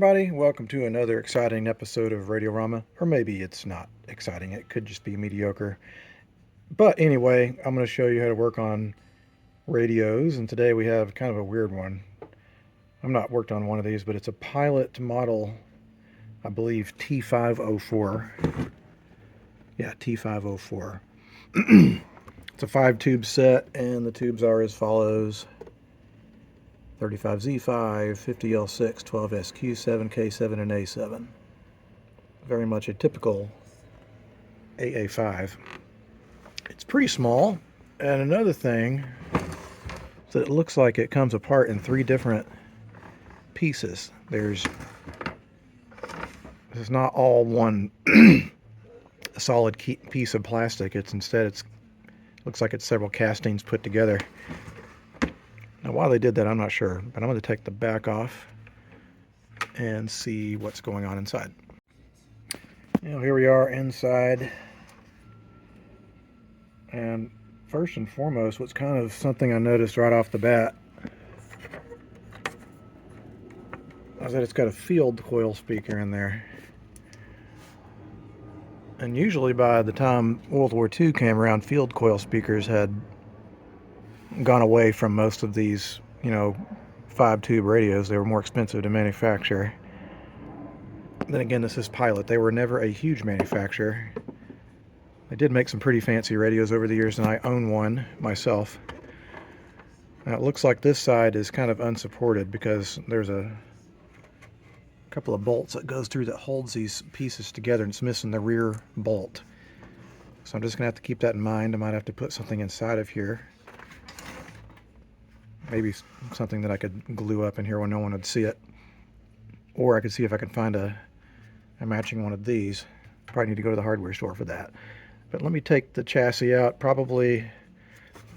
everybody, welcome to another exciting episode of Radiorama. Or maybe it's not exciting, it could just be mediocre. But anyway, I'm going to show you how to work on radios, and today we have kind of a weird one. I've not worked on one of these, but it's a pilot model, I believe T504. Yeah, T504. It's a 5-tube set, and the tubes are as follows: 35Z5, 50L6, 12SQ7, K7, and A7. Very much a typical AA5. It's pretty small, and another thing is that it looks like it comes apart in 3 different pieces. This is not all one solid piece of plastic. It looks like it's several castings put together. Now, why they did that, I'm not sure, but I'm going to take the back off and see what's going on inside. Here we are inside, and first and foremost, what's kind of something I noticed right off the bat is that it's got a field coil speaker in there. And usually by the time World War II came around, field coil speakers had gone away from most of these, 5-tube radios. They were more expensive to manufacture. Then again, this is Pilot. They were never a huge manufacturer. They did make some pretty fancy radios over the years, and I own one myself. Now, it looks like this side is kind of unsupported because there's a couple of bolts that goes through that holds these pieces together, and it's missing the rear bolt. So I'm just going to have to keep that in mind. I might have to put something inside of here. Maybe something that I could glue up in here where no one would see it. Or I could see if I can find a matching one of these. Probably need to go to the hardware store for that. But let me take the chassis out. Probably,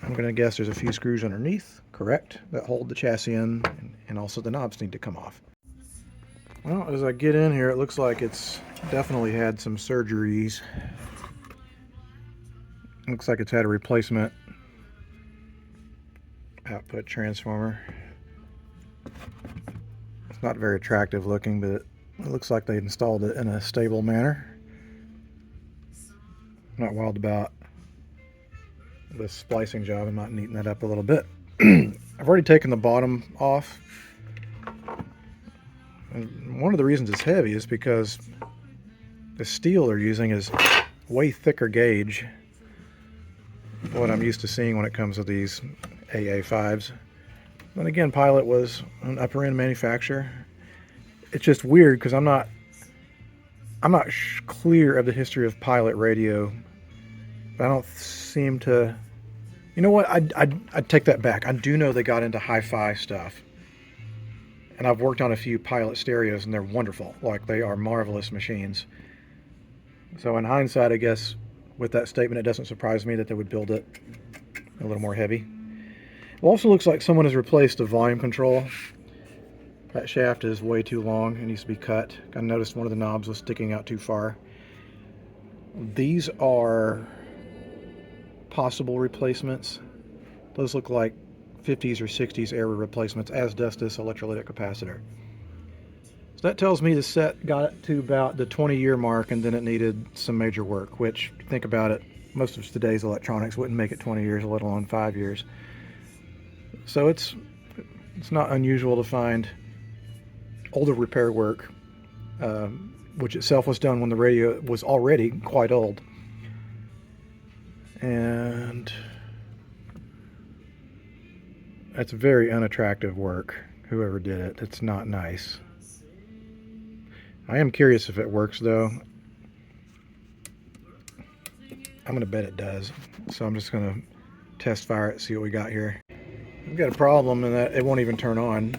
I'm going to guess there's a few screws underneath, correct, that hold the chassis in, and also the knobs need to come off. Well, as I get in here, it looks like it's definitely had some surgeries. Looks like it's had a replacement output transformer. It's not very attractive looking, but it looks like they installed it in a stable manner. I'm not wild about the splicing job. I might neaten that up a little bit. I've already taken the bottom off. And one of the reasons it's heavy is because the steel they're using is way thicker gauge than what I'm used to seeing when it comes to these AA5s. Then again, Pilot was an upper end manufacturer. It's just weird because I'm not clear of the history of Pilot radio. But I don't seem to. You know what? I'd take that back. I do know they got into hi-fi stuff, and I've worked on a few Pilot stereos, and they're wonderful. Like, they are marvelous machines. So in hindsight, I guess with that statement, it doesn't surprise me that they would build it a little more heavy. It also looks like someone has replaced the volume control. That shaft is way too long. It needs to be cut. I noticed one of the knobs was sticking out too far. These are possible replacements. Those look like 50s or 60s era replacements, as does this electrolytic capacitor. So that tells me the set got to about the 20-year mark, and then it needed some major work, which, if you think about it, most of today's electronics wouldn't make it 20 years, let alone 5 years. So it's not unusual to find older repair work, which itself was done when the radio was already quite old. And that's very unattractive work, whoever did it. It's not nice. I am curious if it works, though. I'm going to bet it does. So I'm just going to test fire it, see what we got here. We've got a problem in that it won't even turn on.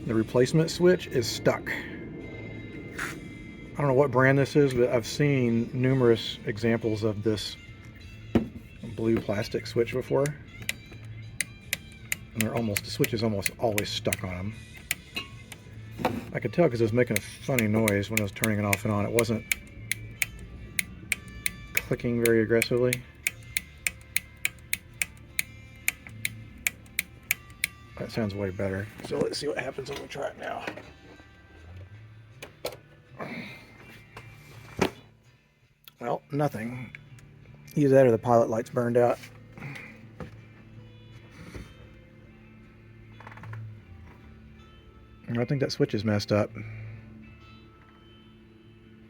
The replacement switch is stuck. I don't know what brand this is, but I've seen numerous examples of this blue plastic switch before. And the switch is almost always stuck on them. I could tell because it was making a funny noise when I was turning it off and on. It wasn't clicking very aggressively. That sounds way better. So let's see what happens when we try it now. Well, nothing. Either that or the pilot light's burned out. I think that switch is messed up.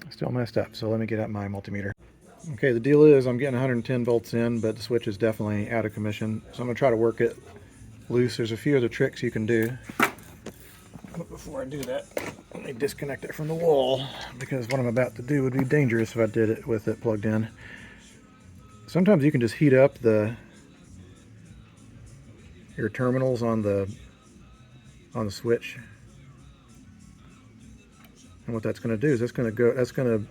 Still messed up, so let me get out my multimeter. Okay, the deal is I'm getting 110 volts in, but the switch is definitely out of commission. So I'm going to try to work it loose. There's a few other tricks you can do. But before I do that, let me disconnect it from the wall, because what I'm about to do would be dangerous if I did it with it plugged in. Sometimes you can just heat up your terminals on the switch. And what that's going to do is that's going to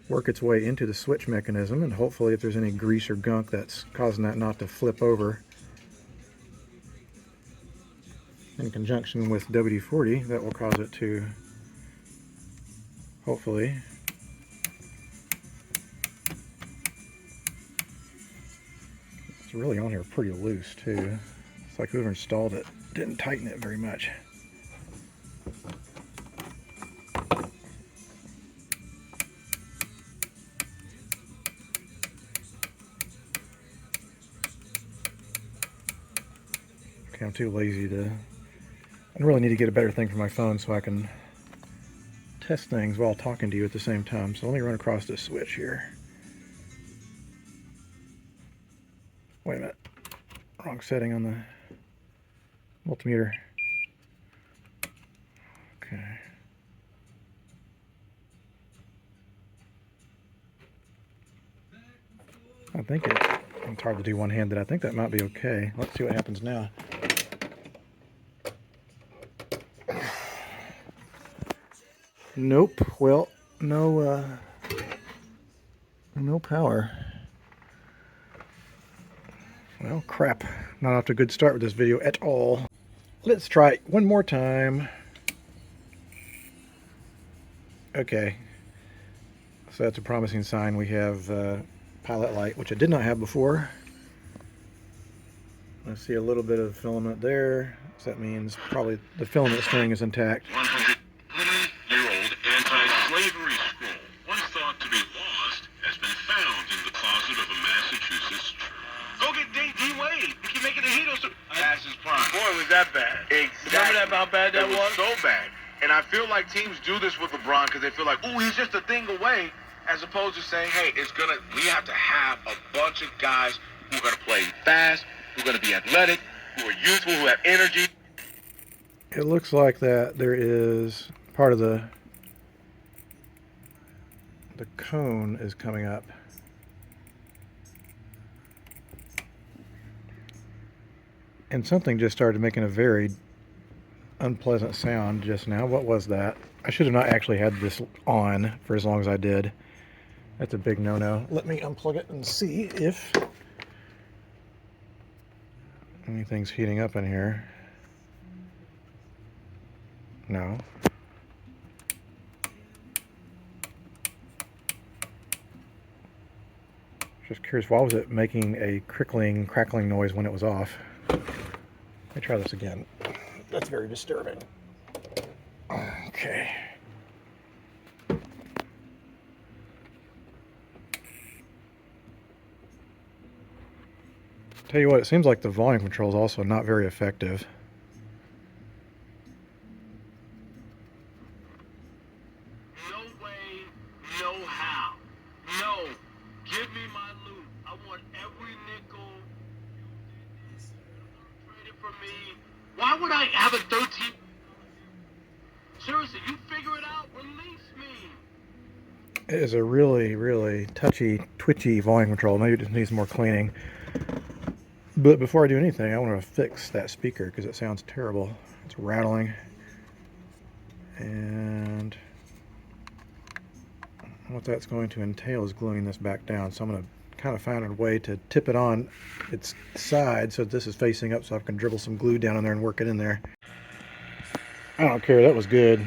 work its way into the switch mechanism, and hopefully if there's any grease or gunk that's causing that not to flip over, in conjunction with WD-40, that will cause it to hopefully it's really on here pretty loose too. It's like whoever installed it didn't tighten it very much. Okay, I'm too lazy to... I really need to get a better thing for my phone so I can test things while talking to you at the same time. So let me run across this switch here. Wait a minute. Wrong setting on the multimeter. Okay. I think it's hard to do one-handed. I think that might be okay. Let's see what happens now. Nope. Well, no power. Well, crap. Not off to a good start with this video at all. Let's try it one more time. Okay. So that's a promising sign. We have pilot light, which I did not have before. I see a little bit of filament there. So that means probably the filament string is intact. 100-year-old anti-slavery scroll, once thought to be lost, has been found in the closet of a Massachusetts church. Go get D-Wade. You can make it a hero. Past his prime. Boy, was that bad. Exactly. Remember how bad that was? So bad. And I feel like teams do this with LeBron because they feel like, ooh, he's just a thing away, as opposed to saying, hey, we have to have a bunch of guys who are going to play fast, who are going to be athletic, who are youthful, who have energy. It looks like that there is part of the cone is coming up. And something just started making a very unpleasant sound just now. What was that? I should have not actually had this on for as long as I did. That's a big no-no. Let me unplug it and see if anything's heating up in here. No. Just curious, why was it making a crickling, crackling noise when it was off? Let me try this again. That's very disturbing. Okay. Tell you what, it seems like the volume control is also not very effective. No way, no how. No. Give me my loot. I want every nickel. Trade it for me. Why would I have a 13? Seriously, you figure it out. Release me. It is a really, really touchy, twitchy volume control. Maybe it just needs more cleaning. But before I do anything, I want to fix that speaker because it sounds terrible. It's rattling. And what that's going to entail is gluing this back down. So I'm going to kind of find a way to tip it on its side so this is facing up so I can dribble some glue down in there and work it in there. I don't care. That was good.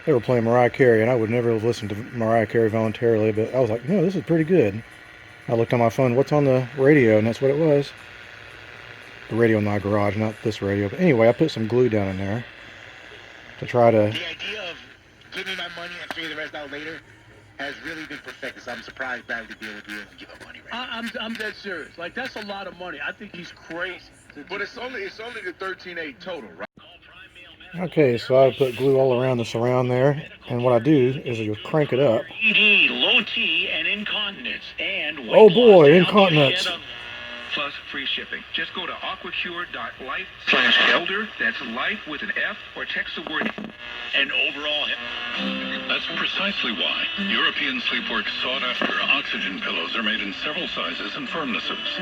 They were playing Mariah Carey, and I would never have listened to Mariah Carey voluntarily, but I was like, no, this is pretty good. I looked on my phone, what's on the radio, and that's what it was. The radio in my garage, not this radio. But anyway, I put some glue down in there to try to give me my money and figure the rest out later has really been perfected. So I'm surprised Barry to be able to do it and give him money right now. I'm dead serious. Like, that's a lot of money. I think he's crazy. But it's only the 13.8 total, right? Okay, so I put glue all around the surround there, and what I do is I just crank it up. ED, low T, and incontinence, and Oh boy, incontinence. Plus free shipping. Just go to aquacure.life/elder. That's life with an F, or text the word and overall. That's precisely why European Sleepworks sought-after oxygen pillows are made in several sizes and firmnesses.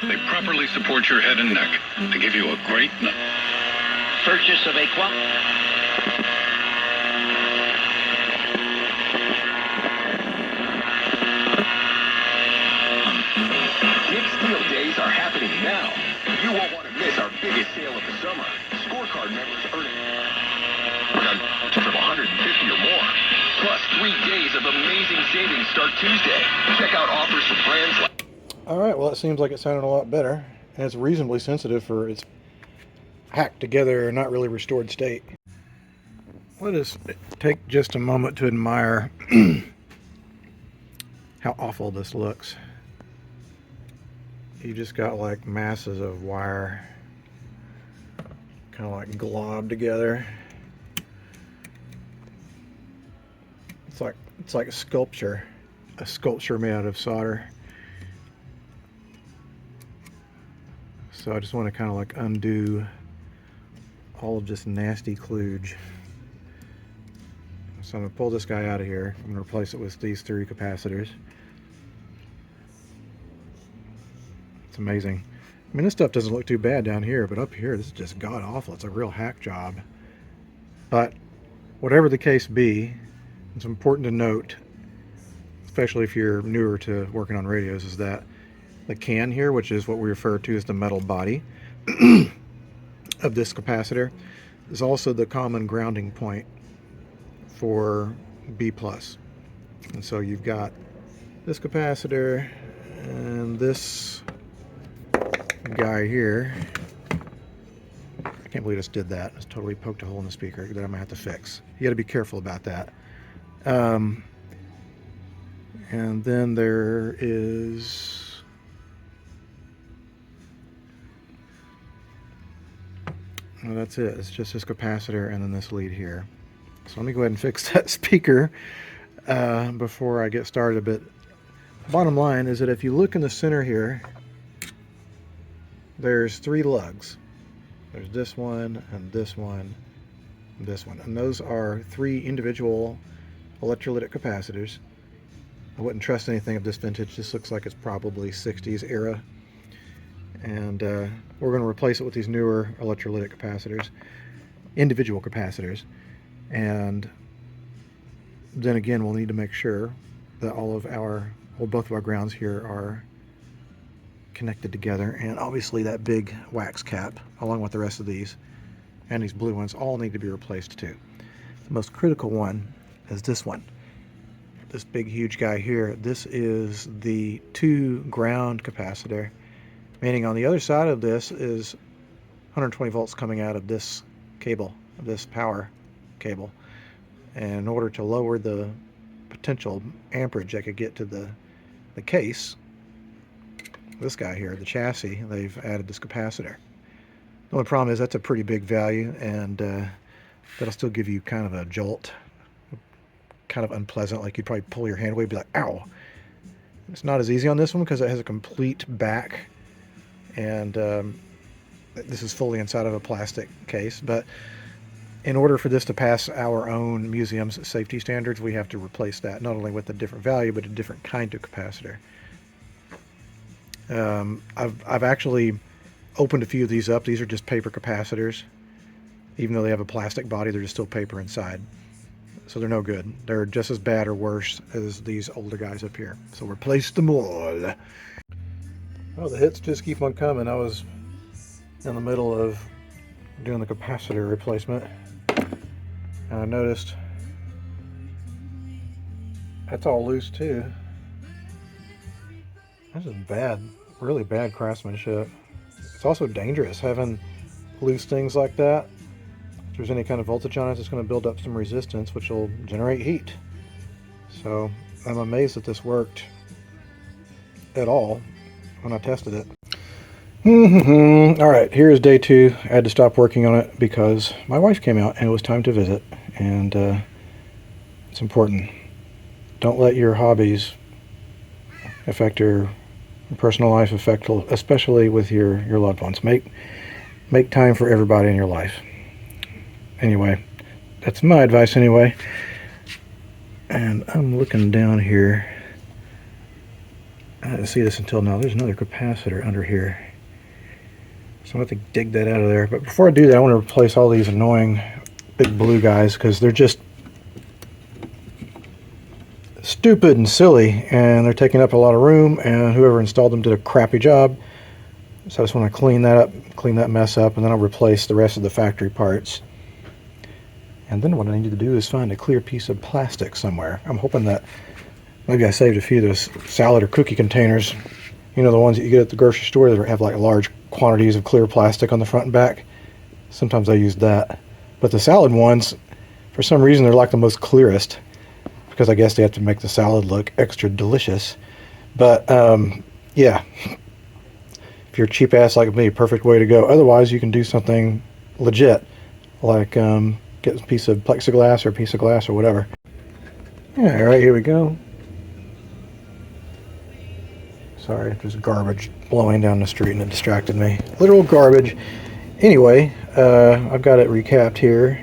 They properly support your head and neck to give you a great night. Purchase of a Big Steal Days are happening now. You won't want to miss our biggest sale of the summer. Scorecard members earn a trip of 150 or more. Plus 3 days of amazing savings start Tuesday. Check out offers from brands like... Alright, well, it seems like it sounded a lot better, and it's reasonably sensitive for its hacked together, not really restored state. Let us take just a moment to admire how awful this looks. You just got like masses of wire kind of like globbed together. It's like a sculpture made out of solder. So I just want to kind of like undo all of this nasty kludge. So I'm going to pull this guy out of here. I'm going to replace it with these 3 capacitors. It's amazing. I mean, this stuff doesn't look too bad down here, but up here, this is just god awful. It's a real hack job. But whatever the case be, it's important to note, especially if you're newer to working on radios, is that the can here, which is what we refer to as the metal body of this capacitor, is also the common grounding point for B+. And so you've got this capacitor and this guy here. I can't believe I just did that. I just totally poked a hole in the speaker that I'm gonna have to fix. You got to be careful about that. And then there is well, that's it. It's just this capacitor and then this lead here. So let me go ahead and fix that speaker before I get started a bit. Bottom line is that if you look in the center here, there's 3 lugs. There's this one and this one and this one. And those are 3 individual electrolytic capacitors. I wouldn't trust anything of this vintage. This looks like it's probably 60s era. And we're going to replace it with these newer electrolytic capacitors, individual capacitors. And then again, we'll need to make sure that both of our grounds here are connected together, and obviously that big wax cap along with the rest of these and these blue ones all need to be replaced too. The most critical one is this one, this big huge guy here. This is the 2 ground capacitor, meaning on the other side of this is 120 volts coming out of this cable, this power cable, and in order to lower the potential amperage I could get to the case, this guy here, the chassis, they've added this capacitor. The only problem is that's a pretty big value, and that'll still give you kind of a jolt, kind of unpleasant, like you'd probably pull your hand away and be like, ow. It's not as easy on this one because it has a complete back, and this is fully inside of a plastic case, but in order for this to pass our own museum's safety standards, we have to replace that, not only with a different value, but a different kind of capacitor. I've actually opened a few of these up. These are just paper capacitors. Even though they have a plastic body, they're just still paper inside. So they're no good. They're just as bad or worse as these older guys up here. So replace them all. Oh, the hits just keep on coming. I was in the middle of doing the capacitor replacement, and I noticed that's all loose too. This is bad, really bad craftsmanship. It's also dangerous having loose things like that. if there's any kind of voltage on it, it's going to build up some resistance, which will generate heat. So I'm amazed that this worked at all when I tested it. All right, here's day 2. I had to stop working on it because my wife came out and it was time to visit. And it's important. Don't let your hobbies affect your personal life, especially with your loved ones. Make time for everybody in your life. Anyway, that's my advice anyway. And I'm looking down here. I didn't see this until now. There's another capacitor under here. So I'm going to have to dig that out of there. But before I do that, I want to replace all these annoying big blue guys because they're just stupid and silly, and they're taking up a lot of room, and whoever installed them did a crappy job. So I just want to clean that mess up, and then I'll replace the rest of the factory parts. And then what I need to do is find a clear piece of plastic somewhere. I'm hoping that maybe I saved a few of those salad or cookie containers. You know, the ones that you get at the grocery store that have like large quantities of clear plastic on the front and back. Sometimes I use that. But the salad ones, for some reason, they're like the most clearest, because I guess they have to make the salad look extra delicious. But yeah, if you're a cheap ass like me, perfect way to go. Otherwise, you can do something legit, like get a piece of plexiglass or a piece of glass or whatever. Yeah, all right, here we go. Sorry, there's garbage blowing down the street and it distracted me. Literal garbage. Anyway, I've got it recapped here.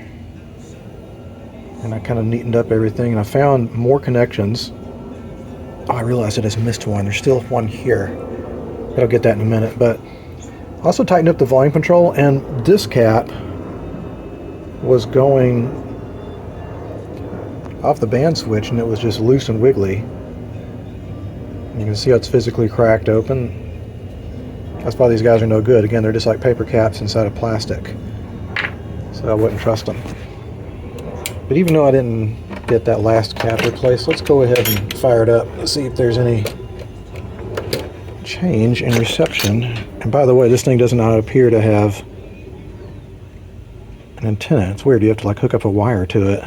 And I kind of neatened up everything, and I found more connections. Oh, I realized I just missed one. There's still one here. But I'll get that in a minute. But I also tightened up the volume control, and this cap was going off the band switch, and it was just loose and wiggly. You can see how it's physically cracked open. That's why these guys are no good. Again, they're just like paper caps inside of plastic. So I wouldn't trust them. But even though I didn't get that last cap replaced, let's go ahead and fire it up and see if there's any change in reception. And by the way, this thing does not appear to have an antenna. It's weird. You have to like hook up a wire to it.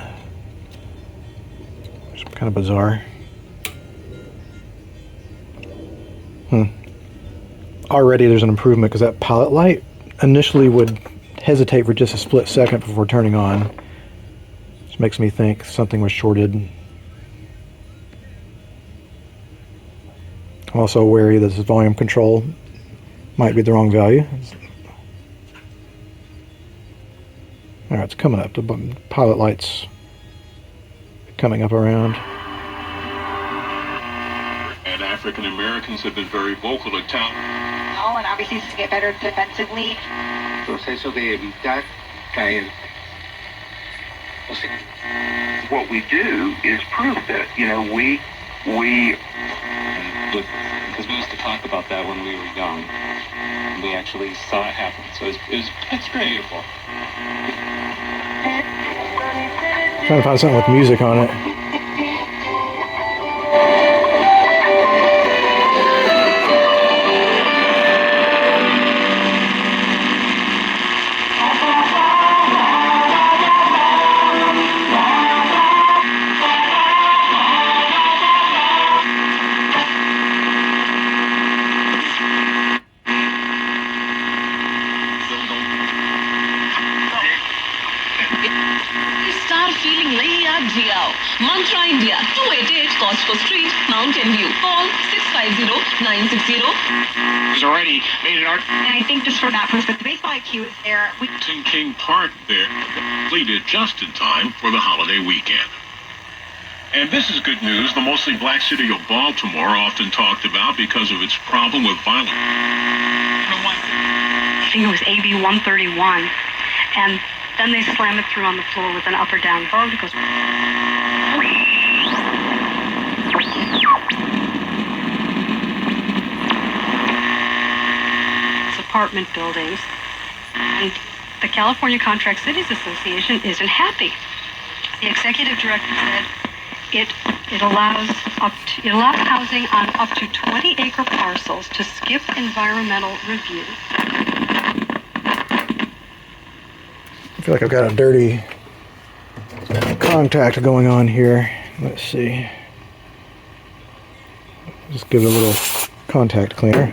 It's kind of bizarre. Already there's an improvement, because that pilot light initially would hesitate for just a split second before turning on. Which makes me think something was shorted. I'm also wary that this volume control might be the wrong value. Alright, it's coming up. The pilot light's coming up around. And African Americans have been very vocal to tell. And obviously to get better defensively. Proceso de evitar caer. What we do is prove that, because we used to talk about that when we were young. We actually saw it happen. So it's very beautiful. Trying to find something with music on it. Mantra India, 288 Cosco Street, Mountain View. Call 650-960. He's already made an art. And I think just for that purpose, the baseball IQ is there. King Park there, completed just in time for the holiday weekend. And this is good news. The mostly black city of Baltimore, often talked about because of its problem with violence. I think it was AB 131, and then they slam it through on the floor with an up or down vote. It goes. It's apartment buildings, and the California Contract Cities Association isn't happy. The executive director said it allows housing on up to 20-acre parcels to skip environmental review. feel like I've got a dirty contact going on here. Let's see. Just give it a little contact cleaner.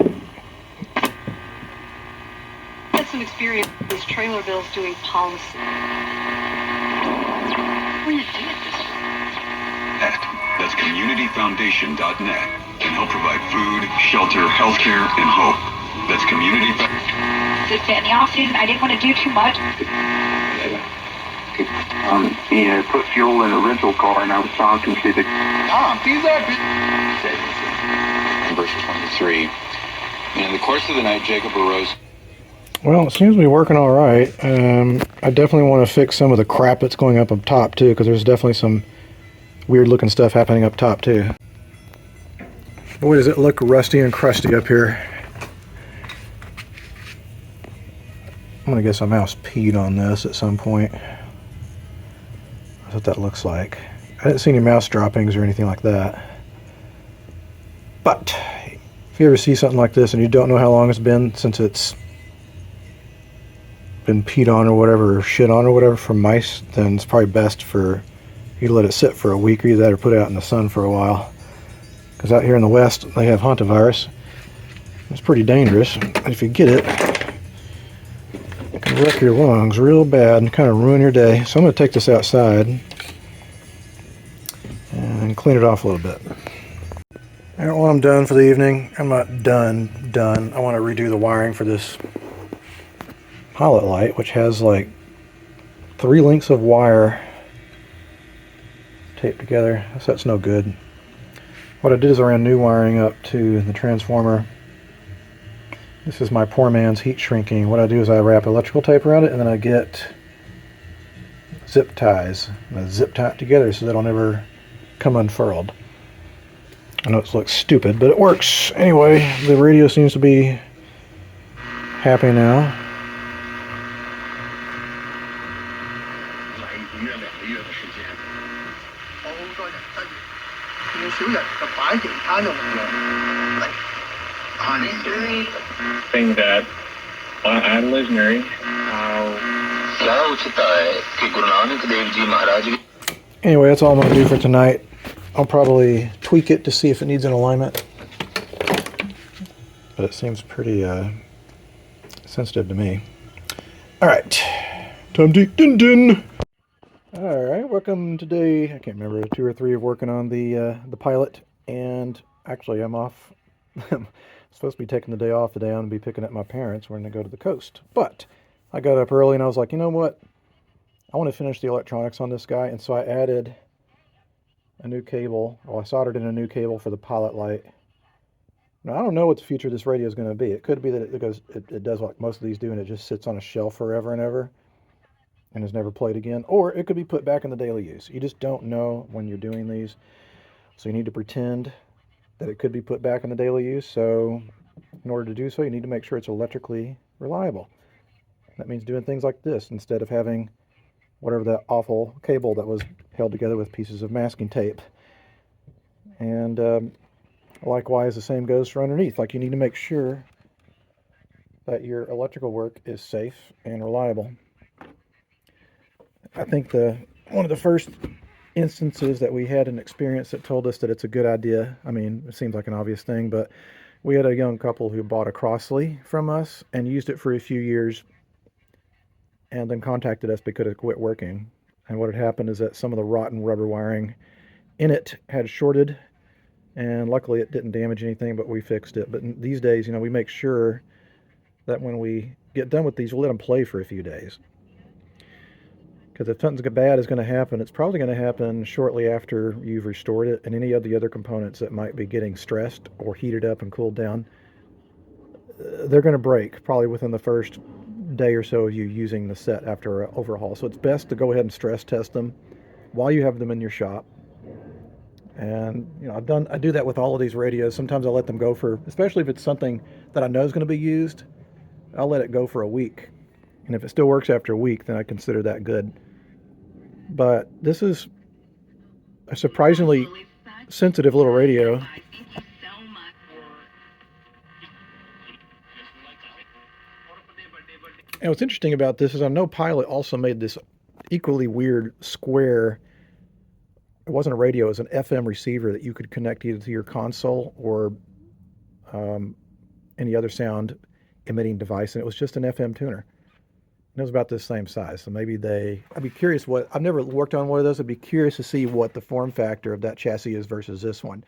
Had some experience with trailer bills doing policy. When you did this. That's communityfoundation.net. Can help provide food, shelter, healthcare, and hope. That's community. Just in the off season, I didn't want to do too much. Put fuel in a rental car, and I was talking to the Verse 23. And in the course of the night, Jacob arose. Well, it seems to be working all right. I definitely want to fix some of the crap that's going up top too, because there's definitely some weird looking stuff happening up top too. Boy, does it look rusty and crusty up here. I'm gonna guess a mouse peed on this at some point. That's what that looks like. I didn't see any mouse droppings or anything like that. But if you ever see something like this and you don't know how long it's been since it's been peed on or whatever, or shit on or whatever from mice, then it's probably best for you to let it sit for a week or either that or put it out in the sun for a while. Because out here in the West, they have hantavirus. It's pretty dangerous. If you get it, it can wreck your lungs real bad and kind of ruin your day. So I'm going to take this outside and clean it off a little bit. All right, well, I'm done for the evening. I'm not done. I want to redo the wiring for this pilot light, which has like 3 lengths of wire taped together. So that's no good. What I did is I ran new wiring up to the transformer. This is my poor man's heat shrinking. What I do is I wrap electrical tape around it, and then I get zip ties. And I zip tie it together so that it'll never come unfurled. I know it looks stupid, but it works. Anyway, the radio seems to be happy now. thing that I'm listening. Anyway, that's all I'm going to do for tonight. I'll probably tweak it to see if it needs an alignment. But it seems pretty sensitive to me. Alright. Time to dun dun. Alright, welcome today. I can't remember, 2 or 3 of working on the pilot. And actually I'm off. I'm supposed to be taking the day off today. I'm going to be picking up my parents. We're going to go to the coast. But I got up early and I was like, you know what? I want to finish the electronics on this guy. And so I added a new cable. Well, I soldered in a new cable for the pilot light. Now, I don't know what the future of this radio is going to be. It could be that it does like most of these do, and it just sits on a shelf forever and ever and is never played again. Or it could be put back in the daily use. You just don't know when you're doing these. So you need to pretend that it could be put back in the daily use. So in order to do so, you need to make sure it's electrically reliable. That means doing things like this instead of having whatever that awful cable that was held together with pieces of masking tape. And likewise, the same goes for underneath. Like, you need to make sure that your electrical work is safe and reliable. I think one of the first instances that we had an experience that told us that it's a good idea. I mean, it seems like an obvious thing, but we had a young couple who bought a Crossley from us and used it for a few years and then contacted us because it quit working. And what had happened is that some of the rotten rubber wiring in it had shorted, and luckily it didn't damage anything, but we fixed it. But these days, we make sure that when we get done with these, we'll let them play for a few days. Because if something bad is going to happen, it's probably going to happen shortly after you've restored it, and any of the other components that might be getting stressed or heated up and cooled down, they're going to break probably within the first day or so of you using the set after an overhaul. So it's best to go ahead and stress test them while you have them in your shop. And I do that with all of these radios. Sometimes I'll let them go for, especially if it's something that I know is going to be used, I'll let it go for a week. And if it still works after a week, then I consider that good. But this is a surprisingly sensitive little radio. And what's interesting about this is I know Pilot also made this equally weird square. It wasn't a radio, it was an FM receiver that you could connect either to your console or any other sound emitting device, and it was just an FM tuner. And it was about the same size. So maybe I'd be curious I've never worked on one of those. I'd be curious to see what the form factor of that chassis is versus this one.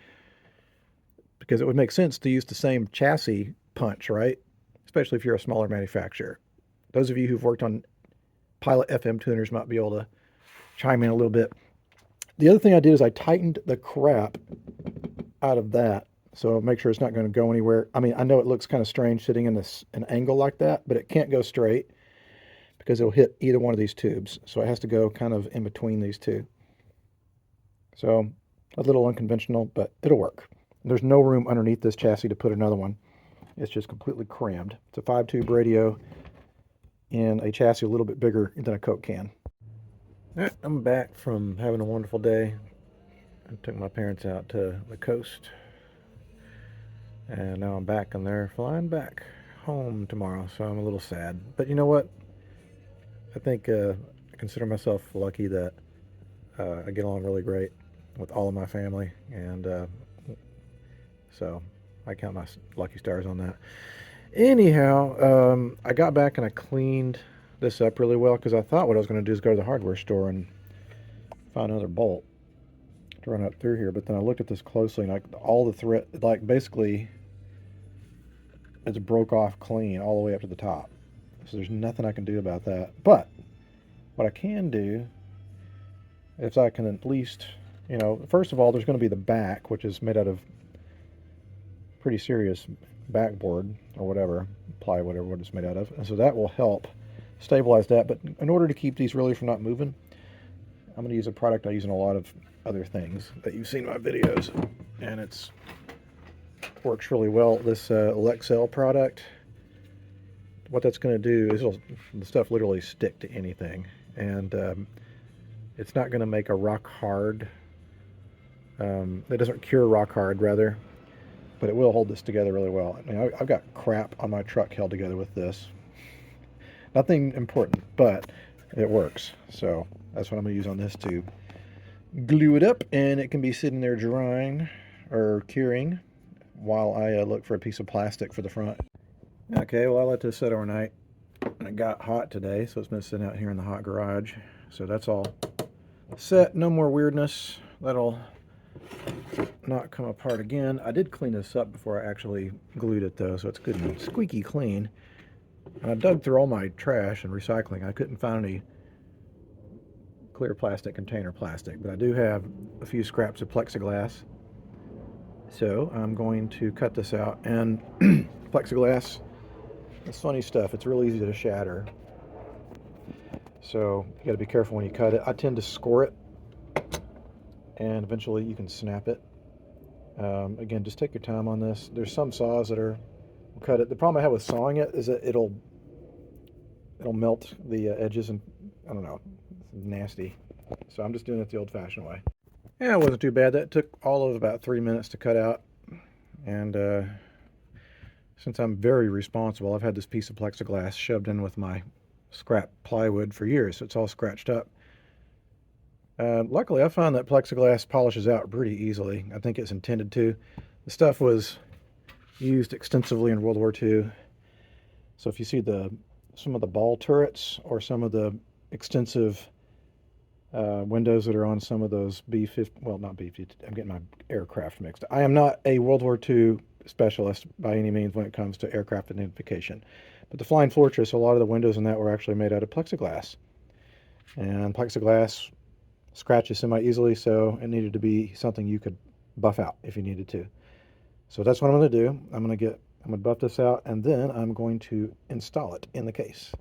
Because it would make sense to use the same chassis punch, right? Especially if you're a smaller manufacturer. Those of you who've worked on Pilot FM tuners might be able to chime in a little bit. The other thing I did is I tightened the crap out of that, so make sure it's not going to go anywhere. I mean, I know it looks kind of strange sitting in an angle like that, but it can't go straight because it'll hit either one of these tubes. So it has to go kind of in between these two. So a little unconventional, but it'll work. There's no room underneath this chassis to put another one. It's just completely crammed. It's a 5-tube radio in a chassis a little bit bigger than a Coke can. All right, I'm back from having a wonderful day. I took my parents out to the coast. And now I'm back and they're flying back home tomorrow, so I'm a little sad. But you know what? I think I consider myself lucky that I get along really great with all of my family. And so I count my lucky stars on that. Anyhow, I got back and I cleaned this up really well because I thought what I was going to do is go to the hardware store and find another bolt to run up through here. But then I looked at this closely and all the thread, like basically it's broke off clean all the way up to the top. So there's nothing I can do about that. But what I can do is I can at least, first of all, there's going to be the back, which is made out of pretty serious backboard or whatever, plywood or what it's made out of. And so that will help stabilize that. But in order to keep these really from not moving, I'm going to use a product I use in a lot of other things that you've seen in my videos. And it's works really well. This Lexel product, what that's going to do is the stuff literally stick to anything. And it's not going to make a rock hard, it doesn't cure rock hard rather, but it will hold this together really well. I mean, I've got crap on my truck held together with this. Nothing important, but it works. So that's what I'm going to use on this to glue it up, and it can be sitting there drying or curing while I look for a piece of plastic for the front. Okay, well, I let this sit overnight, and it got hot today, so it's been sitting out here in the hot garage. So that's all set. No more weirdness. That'll not come apart again. I did clean this up before I actually glued it, though, so it's good and squeaky clean. And I dug through all my trash and recycling. I couldn't find any clear plastic container plastic, but I do have a few scraps of plexiglass. So I'm going to cut this out, and plexiglass, it's funny stuff. It's real easy to shatter. So you got to be careful when you cut it. I tend to score it, and eventually you can snap it. Again, just take your time on this. There's some saws that will cut it. The problem I have with sawing it is that it'll melt the edges, and I don't know, it's nasty. So I'm just doing it the old-fashioned way. Yeah, it wasn't too bad. That took all of about 3 minutes to cut out. And since I'm very responsible, I've had this piece of plexiglass shoved in with my scrap plywood for years, so it's all scratched up. Luckily, I found that plexiglass polishes out pretty easily. I think it's intended to. The stuff was used extensively in World War II. So if you see some of the ball turrets or some of the extensive windows that are on some of those B-50, well, not B-50, I'm getting my aircraft mixed. I am not a World War II specialist by any means when it comes to aircraft identification. But the Flying Fortress, a lot of the windows in that were actually made out of plexiglass. And plexiglass scratches semi-easily, so it needed to be something you could buff out if you needed to. So that's what I'm going to do. I'm going to buff this out, and then I'm going to install it in the case.